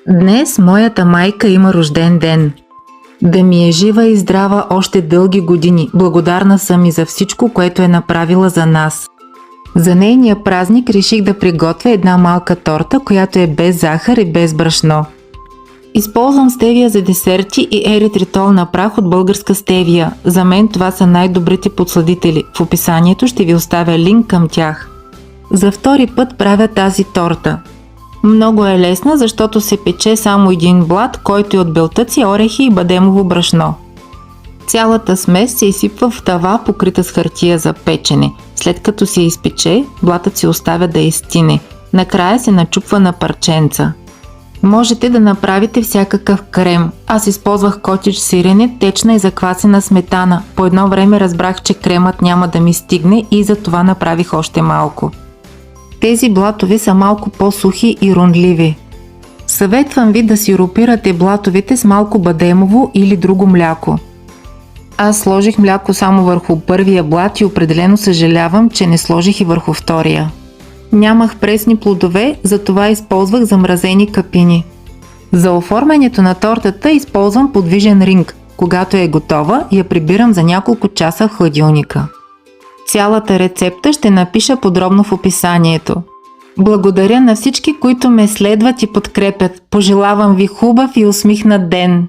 Днес моята майка има рожден ден. Да ми е жива и здрава още дълги години. Благодарна съм и за всичко, което е направила за нас. За нейния празник реших да приготвя една малка торта, която е без захар и без брашно. Използвам стевия за десерти и еритритол на прах от българска стевия. За мен това са най-добрите подсладители. В описанието ще ви оставя линк към тях. За втори път правя тази торта. Много е лесна, защото се пече само един блат, който е от белтъци, орехи и бадемово брашно. Цялата смес се изсипва в тава, покрита с хартия за печене. След като се изпече, блатът се оставя да изстине. Накрая се начупва на парченца. Можете да направите всякакъв крем. Аз използвах котедж сирене, течна и заквасена сметана. По едно време разбрах, че кремът няма да ми стигне и затова направих още малко. Тези блатове са малко по-сухи и рунливи. Съветвам ви да сиропирате блатовете с малко бадемово или друго мляко. Аз сложих мляко само върху първия блат и определено съжалявам, че не сложих и върху втория. Нямах пресни плодове, затова използвах замразени капини. За оформянето на тортата използвам подвижен ринг. Когато е готова, я прибирам за няколко часа в хладилника. Цялата рецепта ще напиша подробно в описанието. Благодаря на всички, които ме следват и подкрепят. Пожелавам ви хубав и усмихнат ден!